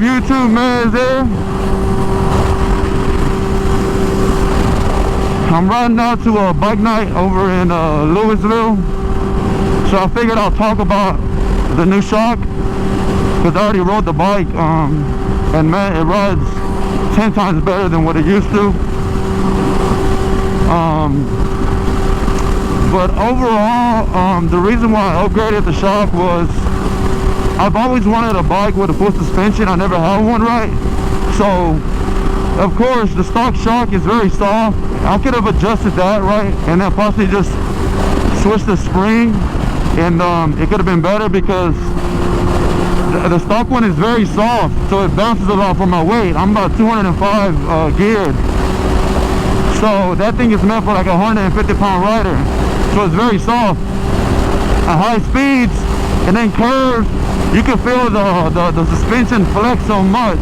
up, YouTube? Man, there. I'm riding out to a bike night over in Louisville. So I figured I'll talk about the new shock, because I already rode the bike, and man, it rides 10 times better than what it used to. But overall, the reason why I upgraded the shock was I've always wanted a bike with a full suspension. I never had one, right? So of course the stock shock is very soft. I could have adjusted that, right, and then possibly just switched the spring, and it could have been better, because the stock one is very soft, so it bounces a lot for my weight. I'm about 205 geared, so that thing is meant for like a 150-pound rider, so it's very soft. At high speeds and then curves, you can feel the suspension flex so much,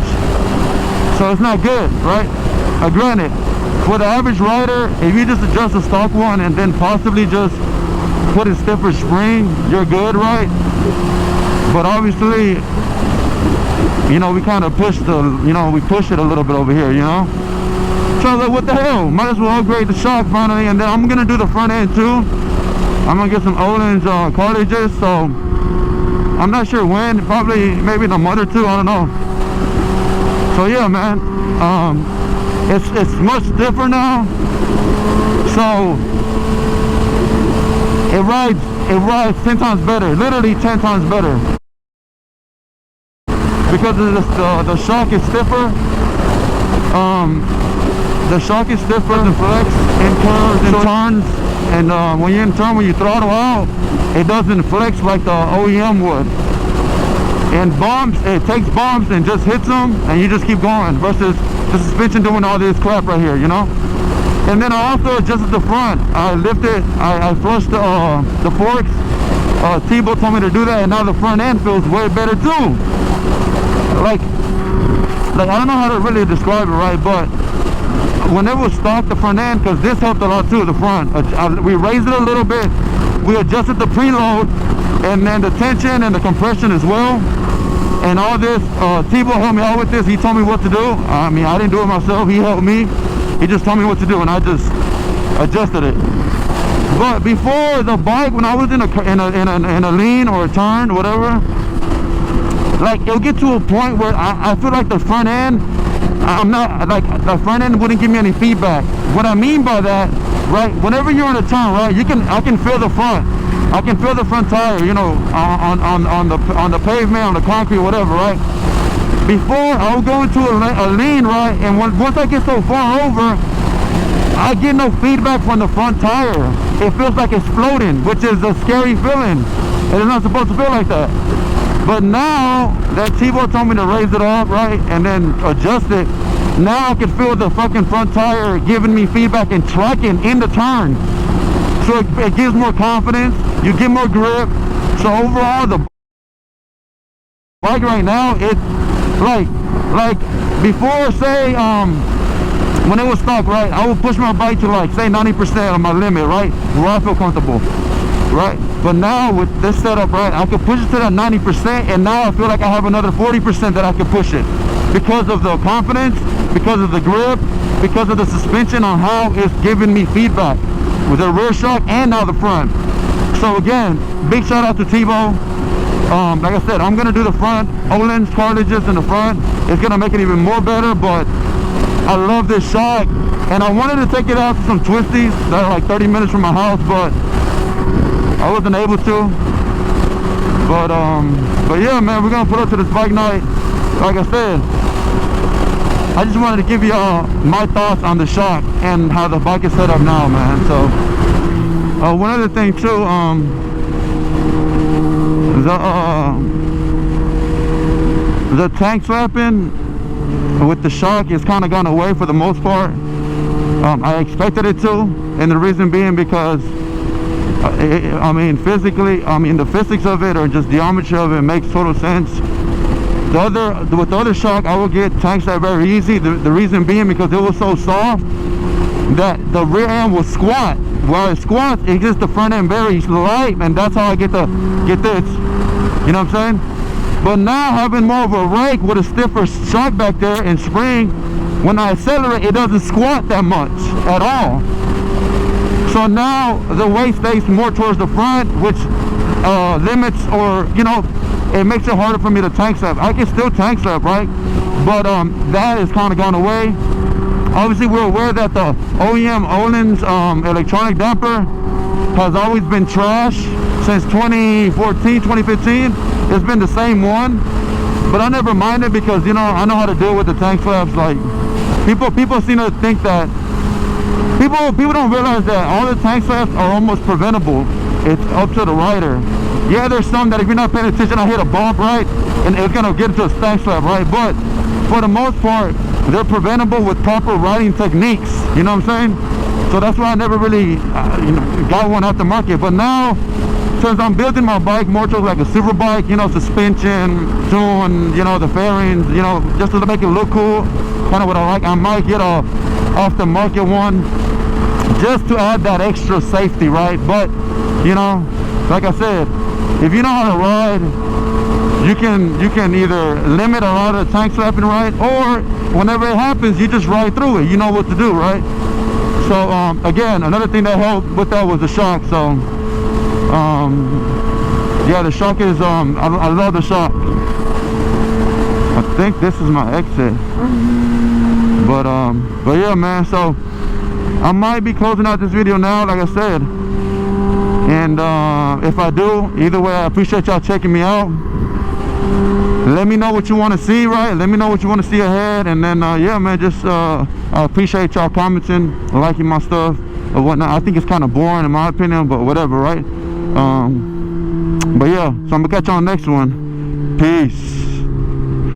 so it's not good, right? Granted, for the average rider, if you just adjust the stock one and then possibly just put a stiffer spring, you're good, right? But obviously, you know, we kind of push we push it a little bit over here, you know? So I was like, what the hell? Might as well upgrade the shock finally, and then I'm gonna do the front end too. I'm gonna get some Olin's cartridges, so I'm not sure when, probably maybe in a month or two, I don't know. So yeah, man, it's much different now. So it rides 10 times better, literally 10 times better, because the shock is stiffer. The shock is stiffer than flex in curves and turns, and when you're in turn, when you throttle out, it doesn't flex like the OEM would. And bumps, it takes bumps and just hits them, and you just keep going, versus the suspension doing all this crap right here, you know? And then I also adjusted the front. I lifted, I flushed the forks. T-Bo told me to do that, and now the front end feels way better too. Like I don't know how to really describe it, right? But when it was stock, the front end, because this helped a lot too, the front. We raised it a little bit. We adjusted the preload, and then the tension and the compression as well. And all this, T-Bo helped me out with this. He told me what to do. I mean, I didn't do it myself. He helped me. He just told me what to do, and I just adjusted it. But before the bike, when I was in a lean or a turn, whatever, like it'll get to a point where I feel like the front end, I'm not like the front end wouldn't give me any feedback. What I mean by that, right? Whenever you're in a turn, right, I can feel the front. I can feel the front tire, you know, on the pavement, on the concrete, whatever, right? Before, I would go into a lean, right, and once I get so far over, I get no feedback from the front tire. It feels like it's floating, which is a scary feeling. It's not supposed to feel like that. But now that T-Bo told me to raise it up, right, and then adjust it, now I can feel the fucking front tire giving me feedback and tracking in the turn. So it gives more confidence, you get more grip. So overall, the bike right now, it's like before, say when it was stock, right, I would push my bike to like say 90% of my limit, right, where I feel comfortable, right? But now with this setup, right, I can push it to that 90%, and now I feel like I have another 40% that I can push it, because of the confidence, because of the grip, because of the suspension on how it's giving me feedback with the rear shock and now the front. So again, big shout out to T-Bo. Like I said, I'm gonna do the front Olin's cartridges in the front. It's gonna make it even more better, but I love this shock, and I wanted to take it out to some twisties that are like 30 minutes from my house, but I wasn't able to. But yeah, man, we're gonna put up to this bike night. Like I said, I just wanted to give you all my thoughts on the shock and how the bike is set up now, man. So one other thing too, the tank slapping with the shock is kind of gone away for the most part. I expected it to, and the reason being because I mean physically, the physics of it, or just geometry of it, makes total sense. With the other shock, I would get tank slap very easy. The reason being because it was so soft that the rear end will squat. While it squats, it gets the front end very light, and that's how I get this. You know what I'm saying? But now having more of a rake with a stiffer shock back there in spring, when I accelerate, it doesn't squat that much at all. So now the weight stays more towards the front, which limits, or it makes it harder for me to tank slap. I can still tank slap, right? But that has kind of gone away. Obviously, we're aware that the OEM Olin's electronic damper has always been trash since 2014, 2015. It's been the same one, but I never minded because I know how to deal with the tank flaps. Like people seem to think that people don't realize that all the tank flaps are almost preventable. It's up to the rider. Yeah, there's some that if you're not paying attention, I hit a bump, right, and it's gonna get into a tank flap, right? But for the most part, they're preventable with proper riding techniques. You know what I'm saying? So that's why I never really got one out the market. But now, since I'm building my bike more towards like a super bike, suspension, tune, the fairings, just to make it look cool, kind of what I like, I might get a off the market one just to add that extra safety, right? But like I said, if you know how to ride, you can either limit a lot of the tank slapping, right? Or whenever it happens, you just ride through it. You know what to do, right? So again, another thing that helped with that was the shock. So yeah, the shock is I love the shock. I think this is my exit. But yeah, man, so I might be closing out this video now, like I said. And if I do, either way, I appreciate y'all checking me out. Let me know what you want to see, right? Let me know what you want to see ahead. And then yeah, man, just I appreciate y'all commenting, liking my stuff or whatnot. I think it's kind of boring in my opinion, but whatever, right? But yeah, so I'm gonna catch you on the next one. Peace.